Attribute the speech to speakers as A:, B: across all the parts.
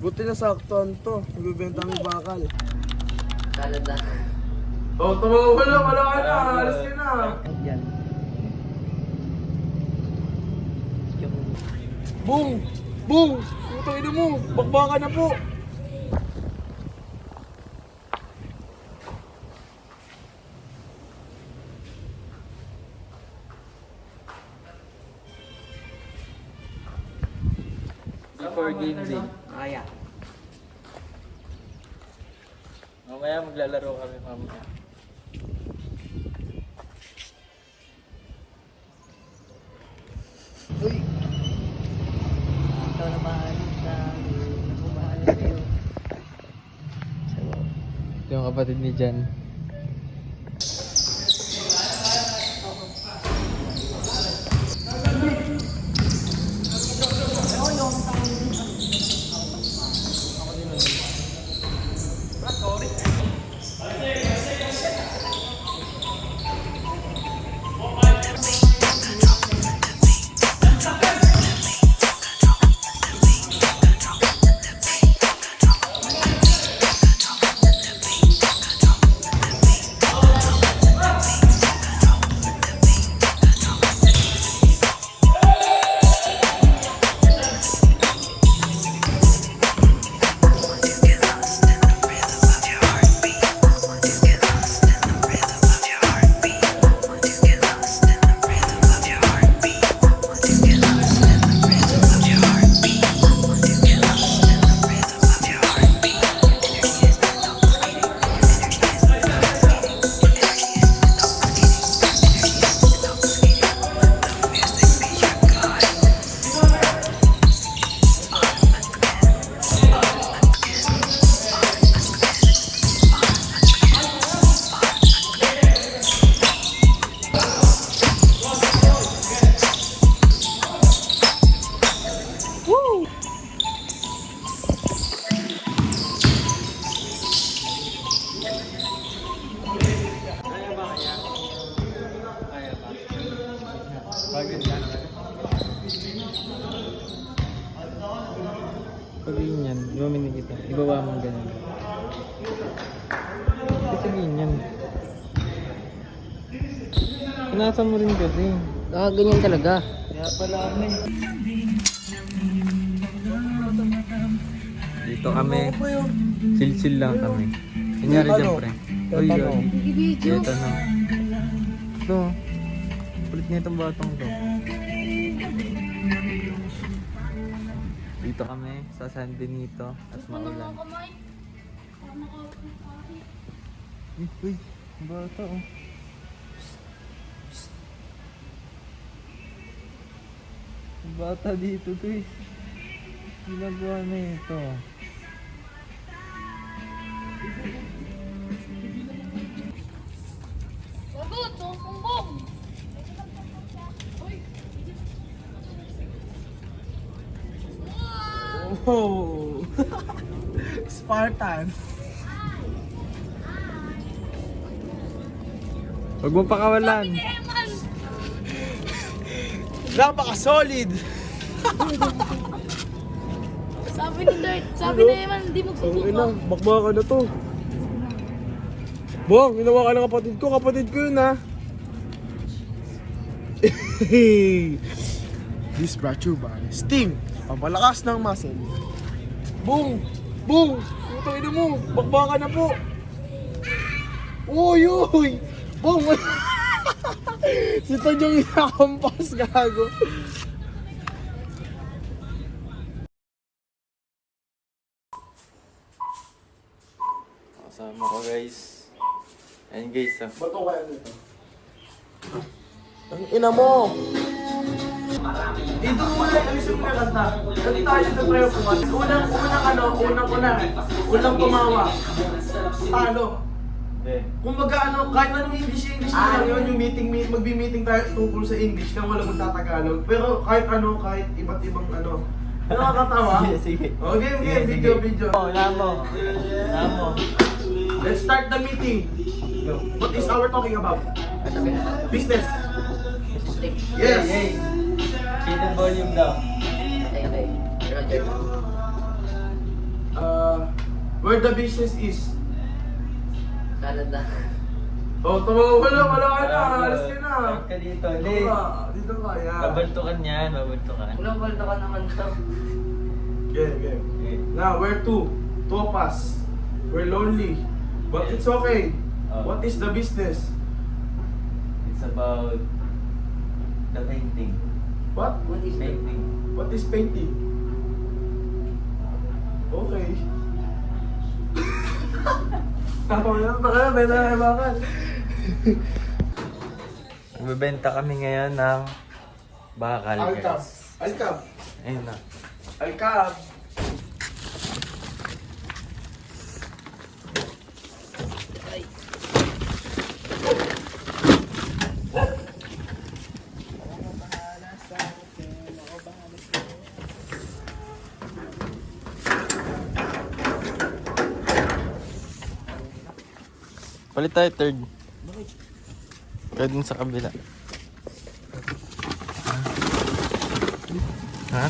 A: Buti na saktuan to. Nagbibenta kami bakal.
B: Salad na.
A: Oh, tama wala ka na. Alis ka na.
B: Yan.
A: Boom! Boom! Putang ina mo! Bakbakan na po!
C: Before game day.
B: Kaya.
C: Mamaya maglalaro kami mamaya.
B: Uy! Ikaw na bahala sa nagmamahal sa'yo.
C: Ito yung kapatid ni Jan. Bagay yan. Sabihin yan, iwamin kita. Ibaba mo ganyan. Sabihin yan. Pinasa mo rin kasi.
B: Ganyan talaga.
C: Kaya pala kami. Dito kami. Chill-chill lang kami. Kunyari dyan, pre. Uy, ito na. Ito. Kulit na itong batang to. Dito kami sa San Benito at maulan. Uy, bata oh. Bata dito to eh. Ginagawa na ito.
D: Bagot, sumbong!
A: Oh! Spartan!
C: Huwag mo pakawalan.
A: Napaka-solid!
D: Sabi ni Dirt, sabi na Eman, hindi mo
A: Ang ina, bakbakan na to. Bong, ginawa ka ng kapatid ko yun ha. This brought you by Sting, pampalakas ng muscle. Boom! Boom! Putang ina mo, bakbakan na po. Uy! Uy! Boom! Si Ton yung inakampas, gago.
C: Kasama ko guys. Ayun guys ah.
A: Ba't ko kaya nito? Ang ina mo! Dito mo na yung isip na kanta. Kanta tayo sa prayer po. Unang tumawa. Talo. Kumbaga kahit anong English na lang yun, yung magbi-meeting tayo tungkol sa English nang walang magtatagalog. Pero kahit iba't ibang nakakatawa.
C: Sige.
A: Okay, video.
C: Namo.
A: Let's start the meeting. What is our talking about? Business. Yes.
C: Hidden volume daw.
B: Okay. Roger.
A: Where the business is.
B: Canada.
A: Oh, tama, wala ka na. Alis ka na.
C: Start ka dito. Hindi.
A: Dito ka, yan.
C: Babantukan yan, babantukan.
B: Walang balto ka naman to.
A: Game.
C: Okay.
A: Now, where to? Topaz. We're lonely. But it's okay. What is the business?
C: It's about the painting.
A: What?
B: What is that?
C: Painting.
A: What is painting? Okay. Tama yan, baka benta na bakal.
C: Magbebenta kami ngayon ng bakal.
A: Alcab.
C: guys.
A: Alcab.
C: Ayun na.
A: Alcab.
C: Palit tayo third. Kaya dun sa kabila. Ha?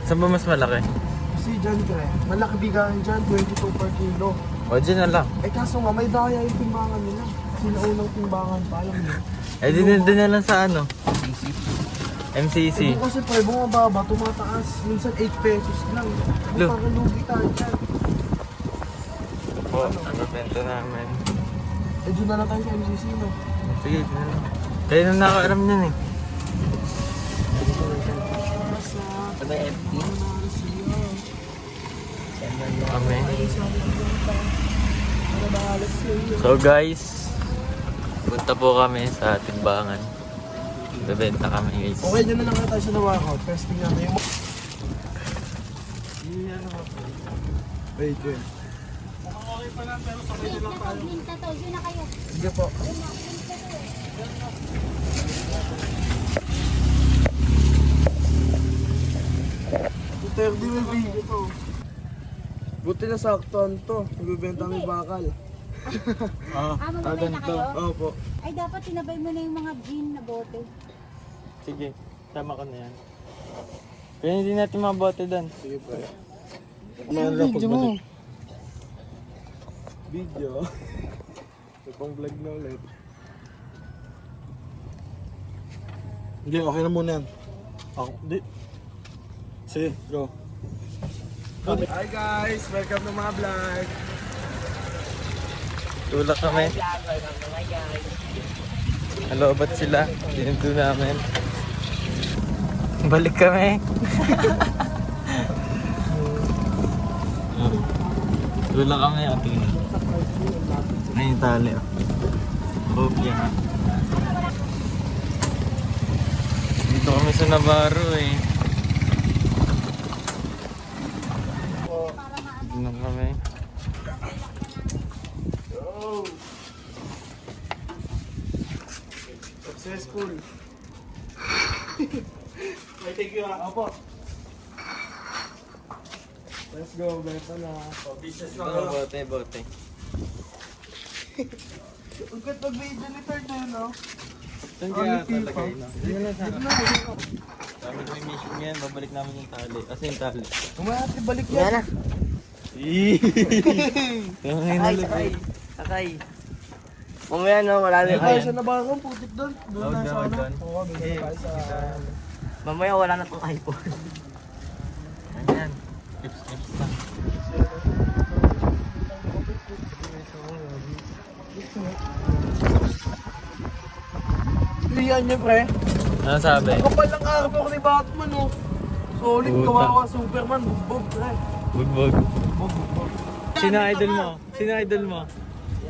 C: Saan ba mas malaki?
A: Si dyan ka eh. Malaki bigahan dyan, 22 per kilo.
C: O, dyan na lang.
A: Eh kaso nga, may daya yung timbangan nila. Sila unang timbangan pa, alam niyo.
C: Eh, din na lang sa ano? MCC.
A: Eh, kasi pre, bumababa, tumataas. Minsan 8 pesos lang.
C: Look.
A: Parang lugi tayo dyan.
C: Po, ang benta namin.
A: Eh, doon na lang tayo sa MCC, no?
C: Sige, dyan na lang. Kaya na nakaaram niyan eh.
B: Ano FT?
C: Kami. So guys, punta po kami sa timbangan. Bebenta kami guys.
A: Okay, dyan na lang tayo sa Nawakaw. Testing natin yung... Wait. Okay pa lang, pero sabay na lang tayo.
D: Yun na kayo.
A: Sige po. Ito yung dinibigyo to. Buti na saktuan to. Nagbibenta kami bakal.
D: Magbabay na kayo?
A: Opo.
D: Ay, dapat tinabay mo na yung mga gin na bote.
C: Sige, tama ko na yan. Kaya hindi natin mabote doon.
A: Sige po.
C: Video mo.
A: Video. Ito pang vlog na ulit. Hindi, okay na muna yan. Ako, di. Sige, go. Hi guys! Welcome to mga vlog!
C: Tulak kami. Hello, ba't sila? Dinundo namin. Balik kami. Tulak kami. Tingnan. Ayun yung tali. Hope yan. Dito kami sa Navarro eh. Dito kami.
A: Go! Successful! May thank you ha. Opo. Let's go, beta na. Business na kayo.
C: Bote.
A: Ang ganda mag-video ni Third na yun, no?
C: Saan kaya tatagay na? Hindi na lang sana. Kami may mission yan, babalik namin yung tali. Kasi yung tali.
A: Kumaya, balik yan.
B: na. Sakay. Mamaya no, wala na
A: Tayo sa Nabarong, putik doon. Doon
C: Oh,
A: na sa ano.
C: doon.
A: Oo, may tayo sa...
B: Mamaya wala na tong iPhone.
C: Ayan. Tips lang.
A: Hindi yan yun, pre.
C: Ano sabi?
A: Ang kapal ng araw ako ni Batman, oh. Solid,
C: Puta.
A: kawawa Superman, bugbog, pre.
C: Bugbog.
A: Bugbog.
C: Sino idol mo? Sino idol mo?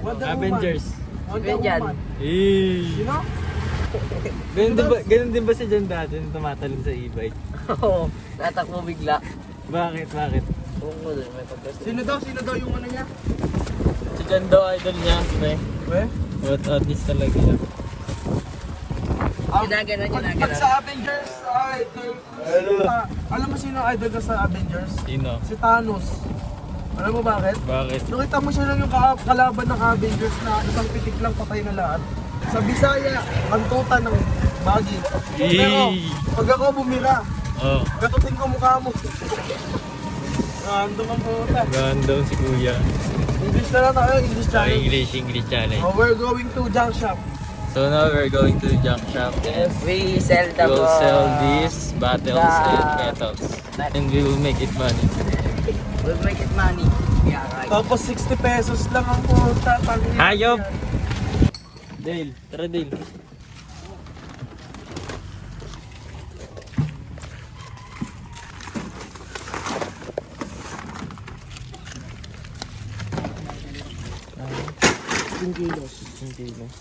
A: Wonder Woman.
C: Avengers.
A: Wonder
B: Yan.
A: Woman.
C: Eh.
A: Sino?
C: Ganun din ba si John dati nung tumatalon sa e-bike?
B: Oo. Natakbo bigla.
C: Bakit?
B: Oo mo doon, may pagkasi.
A: Sino daw yung ano niya?
C: Si John daw idol niya.
A: We?
C: What artist talaga siya.
B: Ginagana.
A: Pag sa Avengers, alam mo sino ang idol ka sa Avengers?
C: Sino?
A: Si Thanos. Alam mo bakit?
C: Bakit?
A: Nakita mo siya lang yung kalaban ng Avengers na isang pitik lang patay na lahat. Sa Bisaya, ang tota ng bagi. Pero, pag ako bumira,
C: Oh.
A: gatutin ko mukha mo. Random ang puta.
C: Random si kuya.
A: English na lang tayo, English
C: So,
A: channel.
C: English challenge.
A: Oh, we're going to junk shop.
C: So now we're going to the junk shop.
B: Yes, we sell the
C: We'll sell these bottles
B: the-
C: and metals. And we will make it money.
B: We'll make it money. Yeah, right.
A: Tapos 60 pesos lang ang puta.
C: Hayop! Dale, tara Dale.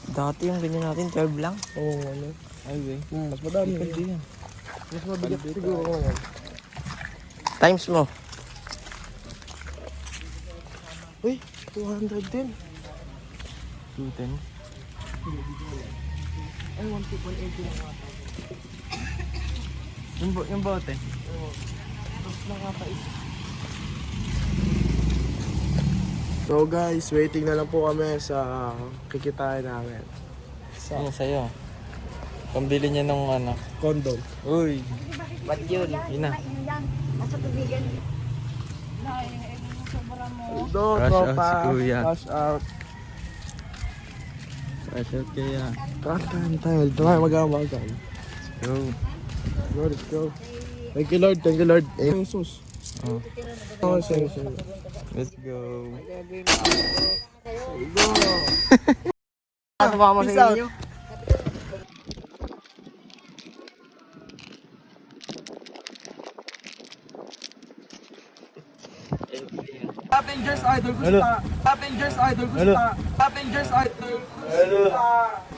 B: Dati yung ganyan natin, 12 lang.
A: Oo, ano.
C: Ay, wey.
A: Mas madami. Mas mabigat siguro ngayon.
B: Times mo.
A: Uy, 200 din.
C: 210.
A: Ay, 180 lang ata.
C: Yung bote.
A: Tapos nakakait. So guys, waiting na lang po kami sa kikitain namin.
C: Ano sa'yo? Pambili niya ng ano.
A: Condom.
C: Uy!
B: Ba't yun?
C: Yun na.
D: Yan, nasa tubigan.
A: Do,
C: Rush out
A: tropa.
C: si Kuya.
A: Rush out.
C: Fresh out kaya.
A: Kakantay. Try mag-amagan.
C: Go.
A: Go, let's go. Thank you Lord, thank you Lord. Jesus.
C: Oh.
A: Oh, sorry.
C: Let's go.
B: Sumama
A: Peace
B: sa
A: out.
B: inyo.
A: Avengers Idol, gusto ta. Avengers Idol, gusto ta. Avengers Idol, gusto ta.